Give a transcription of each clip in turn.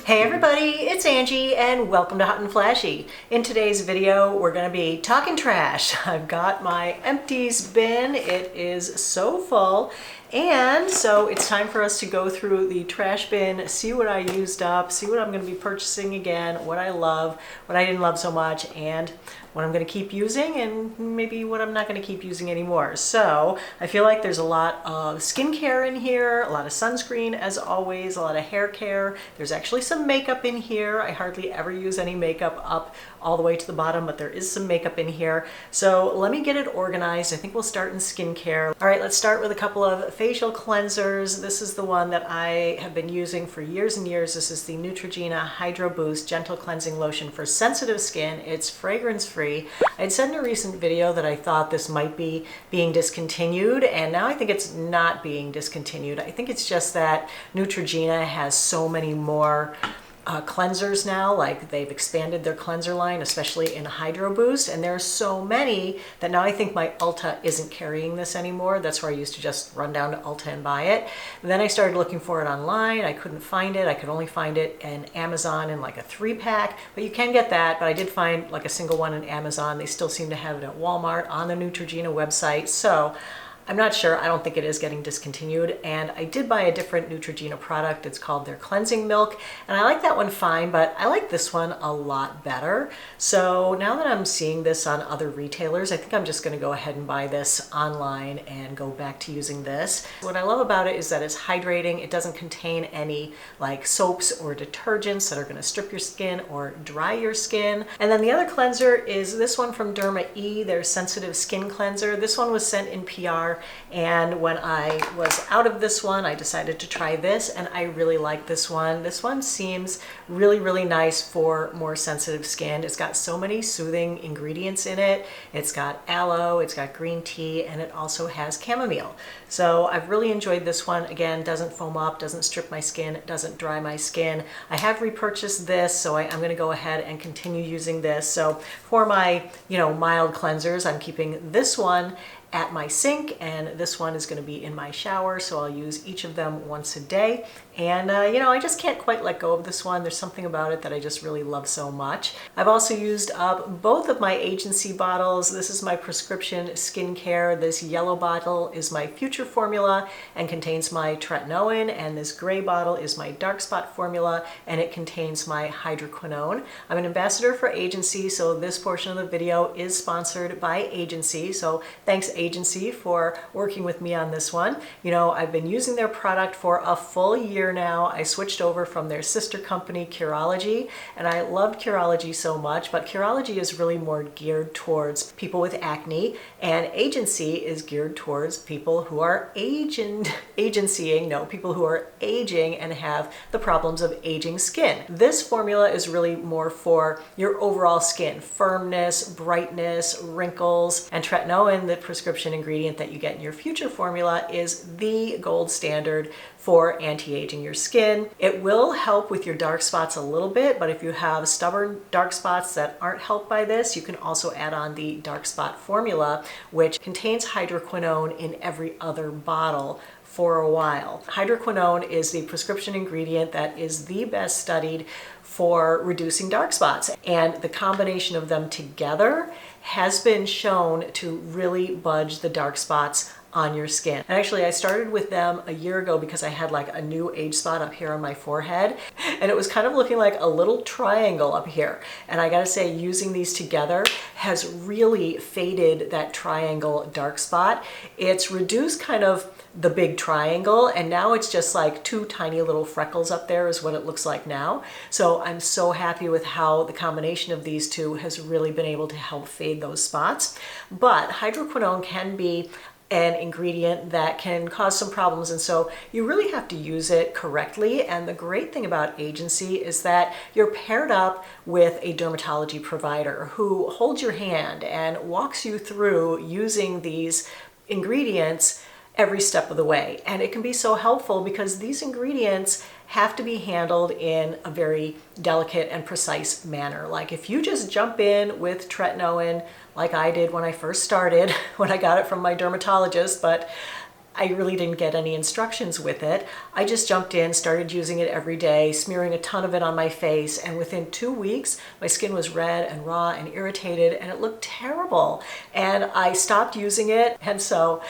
Hey everybody, it's Angie and welcome to Hot and Flashy. In today's video, we're going to be talking trash. I've got my empties bin. It is so full. And so it's time for us to go through the trash bin, see what I used up, see what I'm going to be purchasing again, what I love, what I didn't love so much, and what I'm going to keep using and maybe what I'm not going to keep using anymore. So I feel like there's a lot of skincare in here, a lot of sunscreen as always, a lot of hair care. There's actually some makeup in here. I hardly ever use any makeup up all the way to the bottom, but there is some makeup in here. So let me get it organized. I think we'll start in skincare. All right, let's start with a couple of facial cleansers. This is the one that I have been using for years and years. This is the Neutrogena Hydro Boost Gentle Cleansing Lotion for sensitive skin. It's fragrance-free. I had said in a recent video that I thought this might be being discontinued, and now I think it's not being discontinued. I think it's just that Neutrogena has so many more cleansers now, like they've expanded their cleanser line, especially in Hydro Boost, and there are so many that now I think my Ulta isn't carrying this anymore. That's where I used to just run down to Ulta and buy it. And then I started looking for it online. I couldn't find it. I could only find it in Amazon in like a 3-pack, but you can get that. But I did find like a single one in Amazon. They still seem to have it at Walmart on the Neutrogena website. So I'm not sure. I don't think it is getting discontinued. And I did buy a different Neutrogena product. It's called their Cleansing Milk. And I like that one fine, but I like this one a lot better. So now that I'm seeing this on other retailers, I think I'm just going to go ahead and buy this online and go back to using this. What I love about it is that it's hydrating. It doesn't contain any like soaps or detergents that are going to strip your skin or dry your skin. And then the other cleanser is this one from Derma-E, their sensitive skin cleanser. This one was sent in PR. And when I was out of this one, I decided to try this, and I really like this one. This one seems really, really nice for more sensitive skin. It's got so many soothing ingredients in it. It's got aloe, it's got green tea, and it also has chamomile. So I've really enjoyed this one. Again, doesn't foam up, doesn't strip my skin, doesn't dry my skin. I have repurchased this, so I'm going to go ahead and continue using this. So for my, mild cleansers, I'm keeping this one at my sink, and this one is going to be in my shower, so I'll use each of them once a day. And I just can't quite let go of this one. There's something about it that I just really love so much. I've also used up both of my agency bottles. This is my prescription skincare. This yellow bottle is my Future formula and contains my tretinoin, and this gray bottle is my dark spot formula and it contains my hydroquinone. I'm an ambassador for Agency, so this portion of the video is sponsored by Agency. So thanks Agency for working with me on this one. I've been using their product for a full year now. I switched over from their sister company, Curology, and I loved Curology so much, but Curology is really more geared towards people with acne, and Agency is geared towards people who are people who are aging and have the problems of aging skin. This formula is really more for your overall skin, firmness, brightness, wrinkles, and tretinoin, the prescription ingredient that you get in your Future formula, is the gold standard for anti-aging your skin. It will help with your dark spots a little bit, but if you have stubborn dark spots that aren't helped by this, you can also add on the dark spot formula, which contains hydroquinone in every other bottle for a while. Hydroquinone is the prescription ingredient that is the best studied for reducing dark spots, and the combination of them together has been shown to really budge the dark spots on your skin. And actually I started with them a year ago because I had like a new age spot up here on my forehead, and it was kind of looking like a little triangle up here. And I gotta say, using these together has really faded that triangle dark spot. It's reduced kind of the big triangle, and now it's just like 2 tiny little freckles up there is what it looks like now. So I'm so happy with how the combination of these two has really been able to help fade those spots. But hydroquinone can be an ingredient that can cause some problems, and so you really have to use it correctly. And the great thing about Agency is that you're paired up with a dermatology provider who holds your hand and walks you through using these ingredients every step of the way. And it can be so helpful because these ingredients have to be handled in a very delicate and precise manner. Like if you just jump in with tretinoin like I did when I first started, when I got it from my dermatologist, but I really didn't get any instructions with it. I just jumped in, started using it every day, smearing a ton of it on my face, and within 2 weeks, my skin was red and raw and irritated, and it looked terrible. And I stopped using it, and so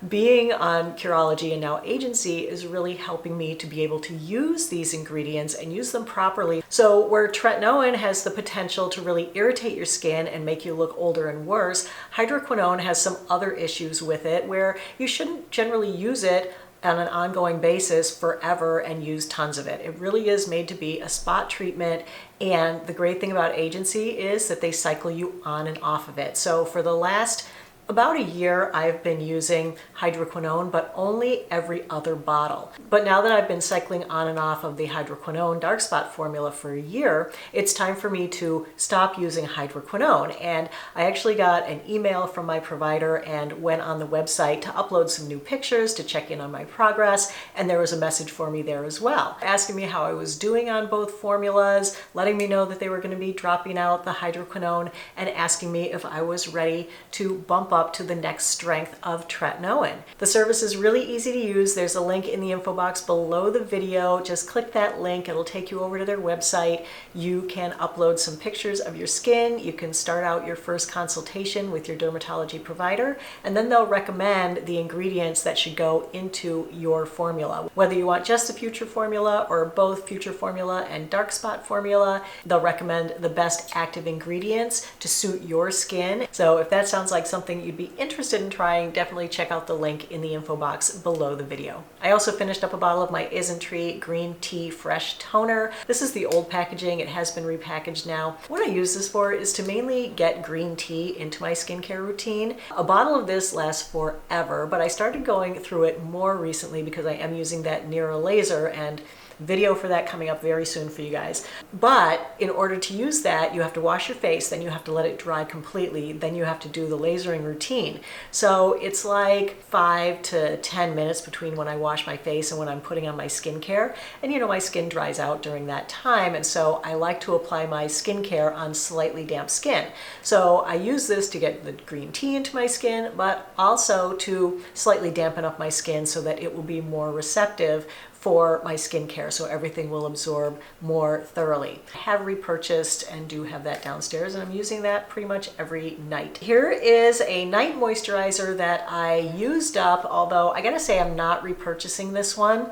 being on Curology and now Agency is really helping me to be able to use these ingredients and use them properly. So where tretinoin has the potential to really irritate your skin and make you look older and worse, hydroquinone has some other issues with it where you shouldn't generally use it on an ongoing basis forever and use tons of it. It really is made to be a spot treatment, and the great thing about Agency is that they cycle you on and off of it. So for the last about a year, I've been using hydroquinone, but only every other bottle. But now that I've been cycling on and off of the hydroquinone dark spot formula for a year, it's time for me to stop using hydroquinone. And I actually got an email from my provider and went on the website to upload some new pictures to check in on my progress. And there was a message for me there as well, asking me how I was doing on both formulas, letting me know that they were going to be dropping out the hydroquinone, and asking me if I was ready to bump up to the next strength of tretinoin. The service is really easy to use. There's a link in the info box below the video. Just click that link. It'll take you over to their website. You can upload some pictures of your skin. You can start out your first consultation with your dermatology provider, and then they'll recommend the ingredients that should go into your formula. Whether you want just the Future formula or both Future formula and dark spot formula, they'll recommend the best active ingredients to suit your skin. So if that sounds like something you'd be interested in trying, definitely check out the link in the info box below the video. I also finished up a bottle of my Isntree Green Tea Fresh Toner. This is the old packaging. It has been repackaged now. What I use this for is to mainly get green tea into my skincare routine. A bottle of this lasts forever, but I started going through it more recently because I am using that Nira laser, and video for that coming up very soon for you guys. But in order to use that, you have to wash your face, then you have to let it dry completely, then you have to do the lasering routine. So it's like 5 to 10 minutes between when I wash my face and when I'm putting on my skincare. And you know, my skin dries out during that time, and so I like to apply my skincare on slightly damp skin. So I use this to get the green tea into my skin, but also to slightly dampen up my skin so that it will be more receptive for my skincare, so everything will absorb more thoroughly. I have repurchased and do have that downstairs, and I'm using that pretty much every night. Here is a night moisturizer that I used up, although I gotta say I'm not repurchasing this one.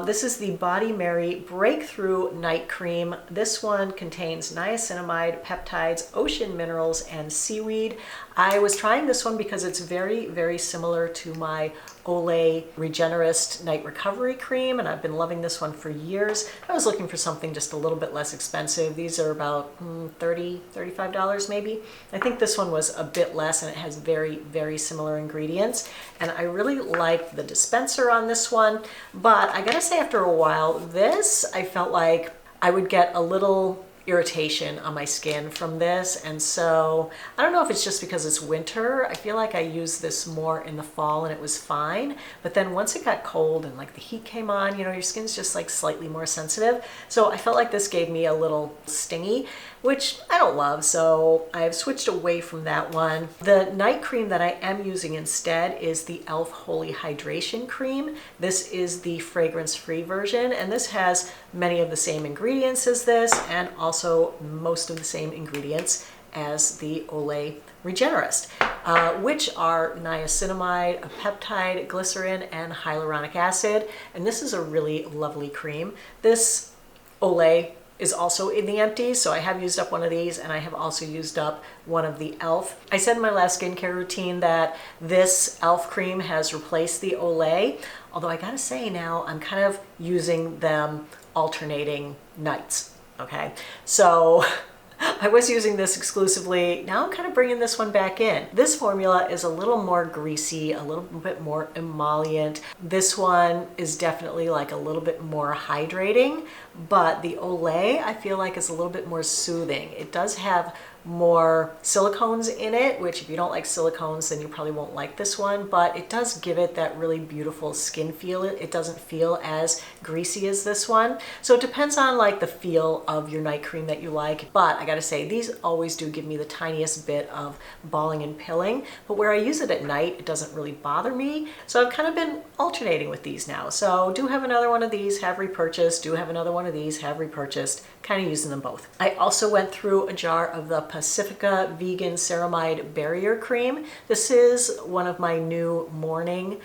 This is the Body Mary Breakthrough Night Cream. This one contains niacinamide, peptides, ocean minerals, and seaweed. I was trying this one because it's very, very similar to my Olay Regenerist Night Recovery Cream, and I've been loving this one for years. I was looking for something just a little bit less expensive. These are about $30, $35 maybe. I think this one was a bit less, and it has very, very similar ingredients. And I really like the dispenser on this one, but I gotta say after a while, this, I felt like I would get a little irritation on my skin from this, and so I don't know if it's just because it's winter. I feel like I used this more in the fall and it was fine, but then once it got cold and like the heat came on, you know, your skin's just like slightly more sensitive, so I felt like this gave me a little stingy, which I don't love, so I've switched away from that one. The night cream that I am using instead is the e.l.f. Holy Hydration Cream. This is the fragrance-free version, and this has many of the same ingredients as this, and also most of the same ingredients as the Olay Regenerist, which are niacinamide, a peptide, glycerin, and hyaluronic acid. And this is a really lovely cream. This Olay is also in the Empties, so I have used up one of these, and I have also used up one of the e.l.f. I said in my last skincare routine that this e.l.f. cream has replaced the Olay, although I gotta say now I'm kind of using them alternating nights, okay? So I was using this exclusively. Now I'm kind of bringing this one back in. This formula is a little more greasy, a little bit more emollient. This one is definitely like a little bit more hydrating, but the Olay I feel like is a little bit more soothing. It does have more silicones in it, which if you don't like silicones, then you probably won't like this one, but it does give it that really beautiful skin feel. It doesn't feel as greasy as this one. So it depends on like the feel of your night cream that you like, but I gotta say, these always do give me the tiniest bit of balling and pilling, but where I use it at night, it doesn't really bother me. So I've kind of been alternating with these now. So do have another one of these, have repurchased, do have another one of these, have repurchased, kind of using them both. I also went through a jar of the Pacifica Vegan Ceramide Barrier Cream. This is one of my new morning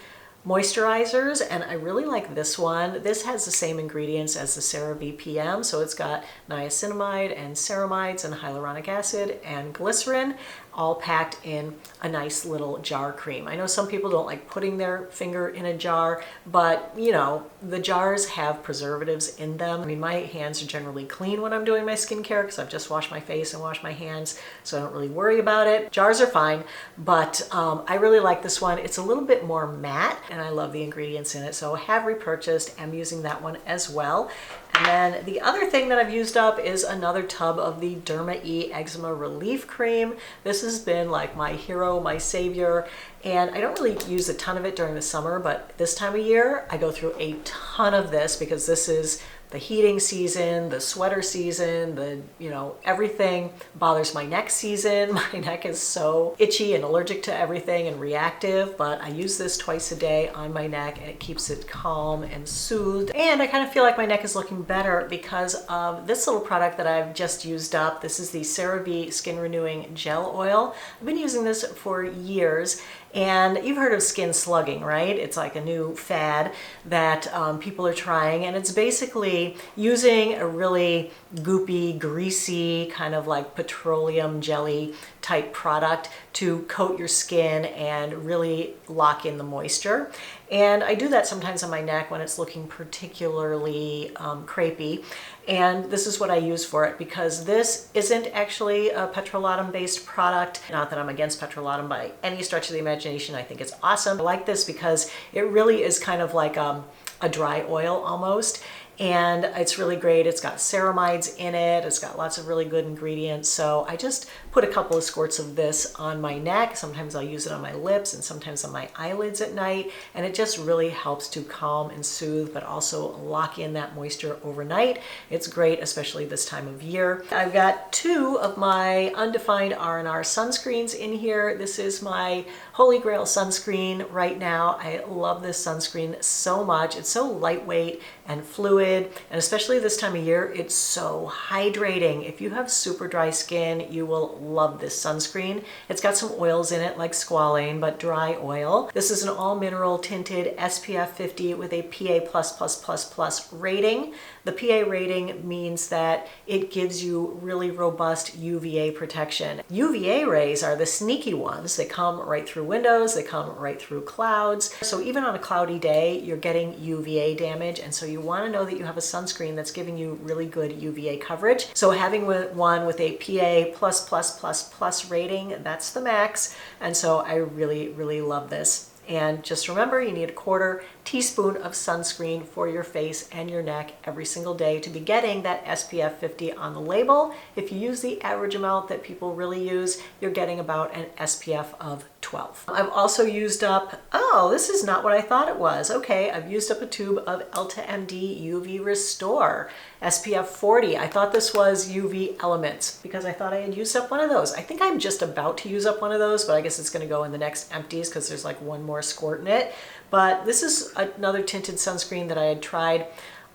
moisturizers, and I really like this one. This has the same ingredients as the CeraVe PM, so it's got niacinamide and ceramides and hyaluronic acid and glycerin, all packed in a nice little jar cream. I know some people don't like putting their finger in a jar, but you know, the jars have preservatives in them. I mean, my hands are generally clean when I'm doing my skincare because I've just washed my face and washed my hands, so I don't really worry about it. Jars are fine, but I really like this one. It's a little bit more matte, and I love the ingredients in it, so I have repurchased. I'm using that one as well. And then the other thing that I've used up is another tub of the Derma-E Eczema Relief Cream. This has been like my hero, my savior, and I don't really use a ton of it during the summer, but this time of year I go through a ton of this because this is the heating season, the sweater season, the, you know, everything bothers my neck season. My neck is so itchy and allergic to everything and reactive, but I use this twice a day on my neck and it keeps it calm and soothed. And I kind of feel like my neck is looking better because of this little product that I've just used up. This is the CeraVe Skin Renewing Gel Oil. I've been using this for years. And you've heard of skin slugging, right? It's like a new fad that people are trying, and it's basically using a really goopy, greasy, kind of like petroleum jelly type product to coat your skin and really lock in the moisture. And I do that sometimes on my neck when it's looking particularly crepey. And this is what I use for it because this isn't actually a petrolatum based product. Not that I'm against petrolatum by any stretch of the imagination. I think it's awesome. I like this because it really is kind of like a dry oil almost. And it's really great. It's got ceramides in it. It's got lots of really good ingredients. So I just put a couple of squirts of this on my neck. Sometimes I'll use it on my lips and sometimes on my eyelids at night. And it just really helps to calm and soothe, but also lock in that moisture overnight. It's great, especially this time of year. I've got two of my undefined R&R sunscreens in here. This is my Holy Grail sunscreen right now. I love this sunscreen so much. It's so lightweight and fluid, and especially this time of year, it's so hydrating. If you have super dry skin, you will love this sunscreen. It's got some oils in it like squalane, but dry oil. This is an all mineral tinted SPF 50 with a PA++++ rating. The PA rating means that it gives you really robust UVA protection. UVA rays are the sneaky ones. They come right through windows, they come right through clouds. So even on a cloudy day, you're getting UVA damage, and so you want to know that you have a sunscreen that's giving you really good UVA coverage. So having one with a PA++++ rating, that's the max. And so I really, really love this. And just remember, you need a 1/4 teaspoon of sunscreen for your face and your neck every single day to be getting that SPF 50 on the label. If you use the average amount that people really use, you're getting about an SPF of 12. I've also used up, oh, this is not what I thought it was. Okay, I've used up a tube of EltaMD UV Restore SPF 40. I thought this was UV Elements because I thought I had used up one of those. I think I'm just about to use up one of those, but I guess it's going to go in the next Empties because there's like one more squirt in it. But this is another tinted sunscreen that I had tried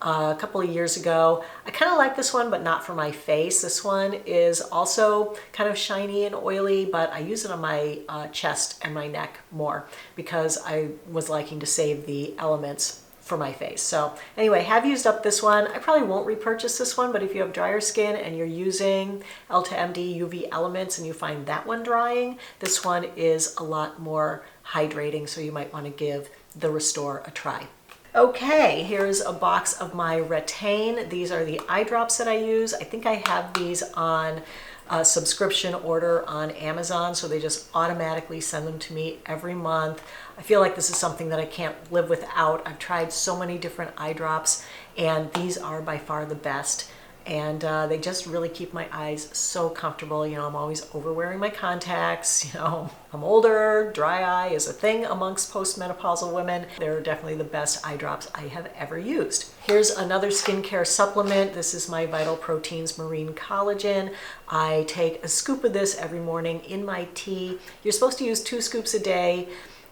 a couple of years ago. I kind of like this one, but not for my face. This one is also kind of shiny and oily, but I use it on my chest and my neck more because I was liking to save the elements for my face. So anyway, have used up this one. I probably won't repurchase this one, but if you have drier skin and you're using EltaMD UV Elements and you find that one drying, this one is a lot more hydrating, so you might want to give the Restore a try. Okay, here's a box of my Retain. These are the eye drops that I use. I think I have these on a subscription order on Amazon, so they just automatically send them to me every month. I feel like this is something that I can't live without. I've tried so many different eye drops, and these are by far the best. and they just really keep my eyes so comfortable. You know, I'm always overwearing my contacts. You know, I'm older, dry eye is a thing amongst postmenopausal women. They're definitely the best eye drops I have ever used. Here's another skincare supplement. This is my Vital Proteins Marine Collagen. I take a scoop of this every morning in my tea. You're supposed to use 2 scoops a day.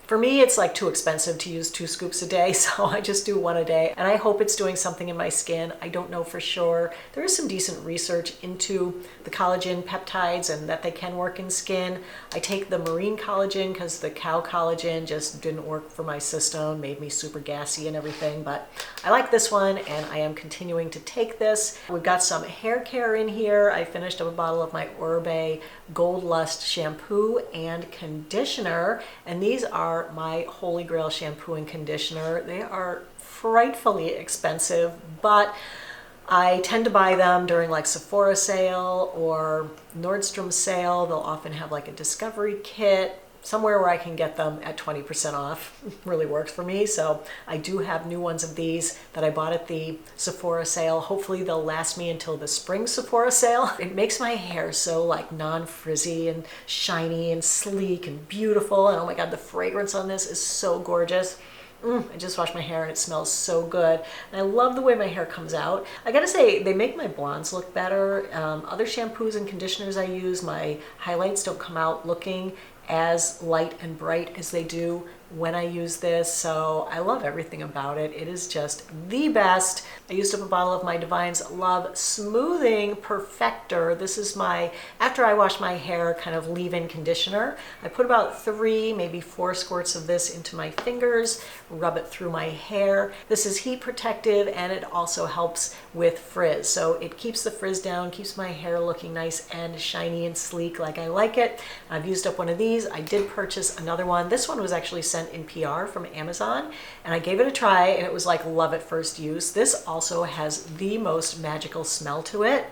For me, it's like too expensive to use 2 scoops a day, so I just do 1 a day, and I hope it's doing something in my skin. I don't know for sure. There is some decent research into the collagen peptides and that they can work in skin. I take the marine collagen because the cow collagen just didn't work for my system, made me super gassy and everything, but I like this one and I am continuing to take this. We've got some hair care in here. I finished up a bottle of my Orbe Gold Lust shampoo and conditioner, and these are my holy grail shampoo and conditioner. They are frightfully expensive, but I tend to buy them during like Sephora sale or Nordstrom sale. They'll often have like a discovery kit. Somewhere where I can get them at 20% off really works for me. So I do have new ones of these that I bought at the Sephora sale. Hopefully they'll last me until the spring Sephora sale. It makes my hair so like non-frizzy and shiny and sleek and beautiful. And oh my God, the fragrance on this is so gorgeous. I just washed my hair and it smells so good. And I love the way my hair comes out. I gotta say, they make my blondes look better. Other shampoos and conditioners I use, my highlights don't come out looking as light and bright as they do when I use this, so I love everything about it. It is just the best. I used up a bottle of my Divine's Love Smoothing Perfector. This is my, after I wash my hair, kind of leave-in conditioner. I put about 3, maybe 4 squirts of this into my fingers, rub it through my hair. This is heat protective and it also helps with frizz. So it keeps the frizz down, keeps my hair looking nice and shiny and sleek like I like it. I've used up one of these. I did purchase another one. This one was actually sent in PR from Amazon, and I gave it a try and it was like love at first use. This also has the most magical smell to it.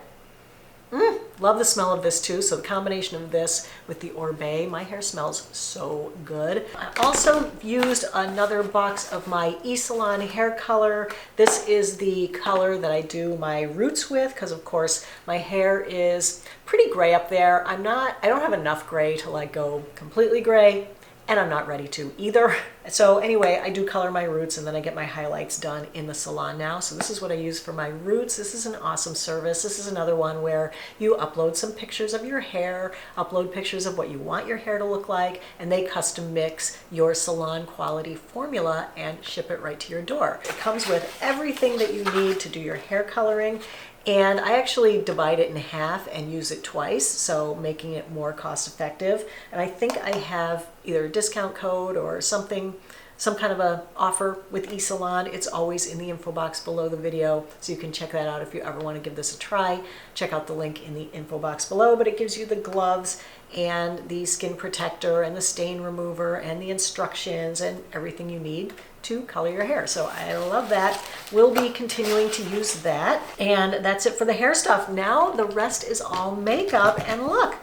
Love the smell of this too. So the combination of this with the Orbe, my hair smells so good. I also used another box of my eSalon hair color. This is the color that I do my roots with because of course my hair is pretty gray up there. I don't have enough gray to like go completely gray, and I'm not ready to either. So anyway, I do color my roots and then I get my highlights done in the salon now. So this is what I use for my roots. This is an awesome service. This is another one where you upload some pictures of your hair, upload pictures of what you want your hair to look like, and they custom mix your salon quality formula and ship it right to your door. It comes with everything that you need to do your hair coloring. And I actually divide it in half and use it twice, so making it more cost effective. And I think I have either a discount code or something, some kind of a offer with eSalon. It's always in the info box below the video, so you can check that out if you ever want to give this a try. Check out the link in the info box below, but it gives you the gloves and the skin protector and the stain remover and the instructions and everything you need to color your hair. So I love that. We'll be continuing to use that. And that's it for the hair stuff. Now the rest is all makeup, and look,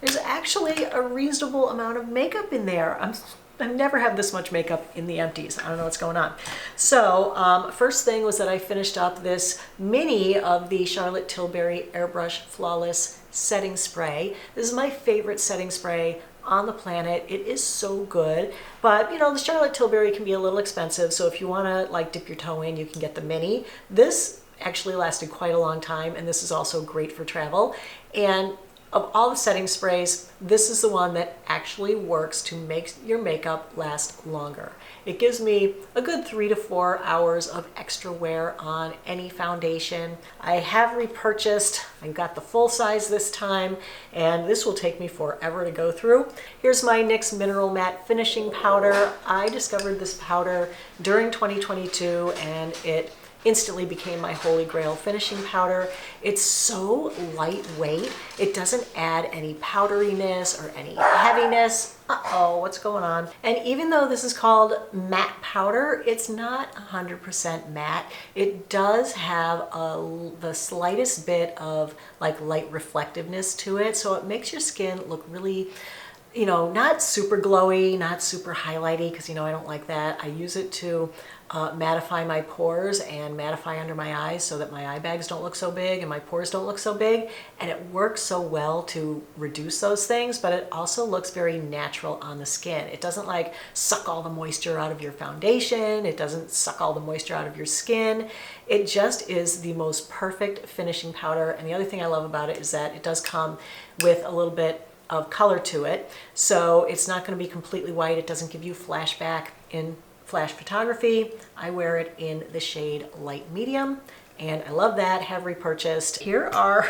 there's actually a reasonable amount of makeup in there. I never have this much makeup in the Empties. I don't know what's going on. So first thing was that I finished up this mini of the Charlotte Tilbury Airbrush Flawless Setting Spray. This is my favorite setting spray on the planet. It is so good, but you know, the Charlotte Tilbury can be a little expensive, so if you want to like dip your toe in, you can get the mini. This actually lasted quite a long time, and this is also great for travel. And of all the setting sprays, this is the one that actually works to make your makeup last longer. It gives me a good 3 to 4 hours of extra wear on any foundation. I have repurchased, I got the full size this time, and this will take me forever to go through. Here's my NYX Mineral Matte Finishing Powder. I discovered this powder during 2022, and it instantly became my holy grail finishing powder. It's so lightweight. It doesn't add any powderiness or any heaviness. Uh-oh, what's going on? And even though this is called matte powder, it's not 100% matte. It does have the slightest bit of like light reflectiveness to it, so it makes your skin look really, you know, not super glowy, not super highlighty, because, you know, I don't like that. I use it to mattify my pores and mattify under my eyes so that my eye bags don't look so big and my pores don't look so big. And it works so well to reduce those things, but it also looks very natural on the skin. It doesn't like suck all the moisture out of your foundation. It doesn't suck all the moisture out of your skin. It just is the most perfect finishing powder. And the other thing I love about it is that it does come with a little bit of color to it. So it's not going to be completely white. It doesn't give you flashback in flash photography. I wear it in the shade light medium and I love that. Have repurchased. Here are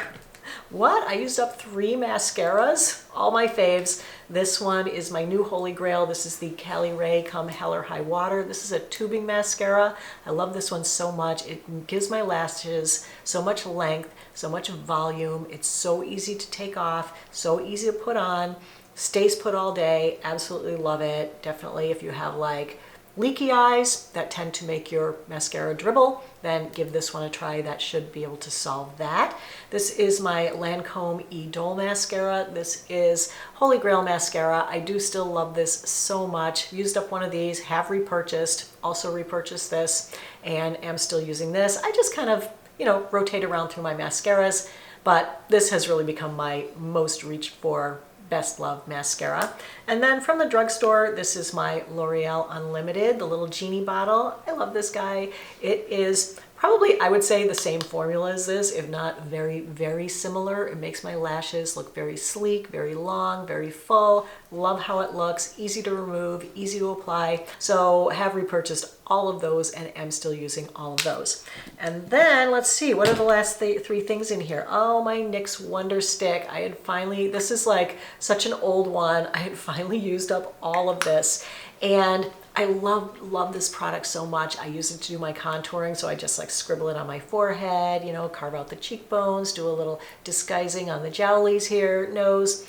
what? I used up 3 mascaras, all my faves. This one is my new holy grail. This is the Cali Ray Come Hell or High Water. This is a tubing mascara. I love this one so much. It gives my lashes so much length, so much volume. It's so easy to take off, so easy to put on, stays put all day. Absolutely love it. Definitely if you have like leaky eyes that tend to make your mascara dribble, then give this one a try. That should be able to solve that. This is my Lancome Idole mascara. This is Holy Grail mascara. I do still love this so much. Used up one of these, have repurchased, also repurchased this, and am still using this. I just kind of, you know, rotate around through my mascaras, but this has really become my most reached for best love mascara. And then from the drugstore, this is my L'Oreal Unlimited, the little genie bottle. I love this guy. It is probably, I would say, the same formula as this, if not very, very similar. It makes my lashes look very sleek, very long, very full. Love how it looks, easy to remove, easy to apply. So have repurchased all of those and am still using all of those. And then let's see, what are the last 3 things in here? Oh, my NYX Wonder Stick. I had finally, this is like such an old one. I had finally used up all of this. And I love this product so much. I use it to do my contouring, so I just like scribble it on my forehead, you know, carve out the cheekbones, do a little disguising on the jowlies here, nose.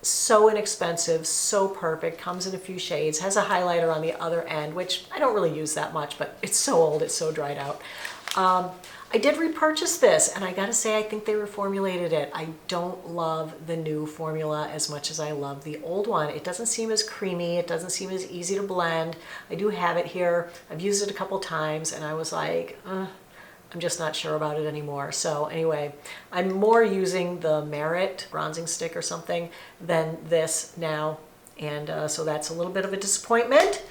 So inexpensive, so perfect, comes in a few shades, has a highlighter on the other end, which I don't really use that much, but it's so old, it's so dried out. I did repurchase this, and I gotta say, I think they reformulated it. I don't love the new formula as much as I love the old one. It doesn't seem as creamy, it doesn't seem as easy to blend. I do have it here. I've used it a couple times, and I was like, I'm just not sure about it anymore. So anyway, I'm more using the Merit bronzing stick or something than this now. And so that's a little bit of a disappointment.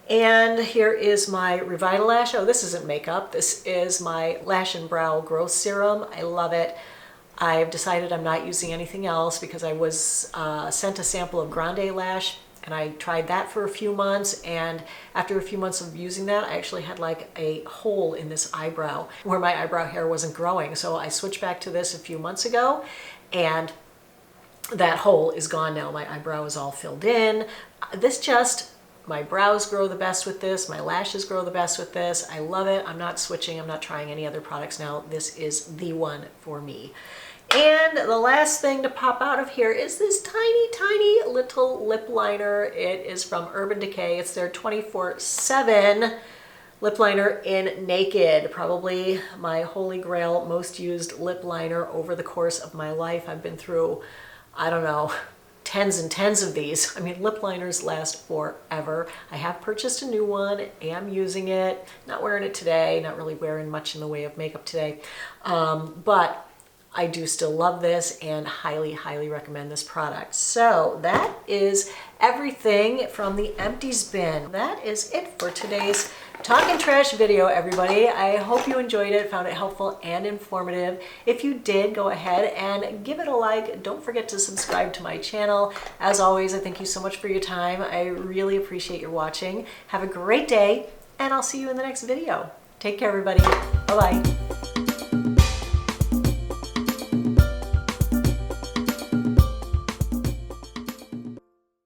And here is my Revitalash. Oh, this isn't makeup. This is my Lash and Brow Growth Serum. I love it. I've decided I'm not using anything else because I was sent a sample of Grande Lash and I tried that for a few months, and after a few months of using that, I actually had like a hole in this eyebrow where my eyebrow hair wasn't growing. So I switched back to this a few months ago, and that hole is gone now. My eyebrow is all filled in. My brows grow the best with this. My lashes grow the best with this. I love it. I'm not switching. I'm not trying any other products now. This is the one for me. And the last thing to pop out of here is this tiny, tiny little lip liner. It is from Urban Decay. It's their 24/7 lip liner in Naked. Probably my holy grail, most used lip liner over the course of my life. I've been through, I don't know, tens and tens of these. I mean, lip liners last forever. I have purchased a new one, am using it, not wearing it today, not really wearing much in the way of makeup today, but I do still love this and highly, highly recommend this product. So that is everything from the Empties bin. That is it for today's Talkin' Trash video, everybody. I hope you enjoyed it, found it helpful and informative. If you did, go ahead and give it a like. Don't forget to subscribe to my channel. As always, I thank you so much for your time. I really appreciate your watching. Have a great day, and I'll see you in the next video. Take care, everybody. Bye-bye.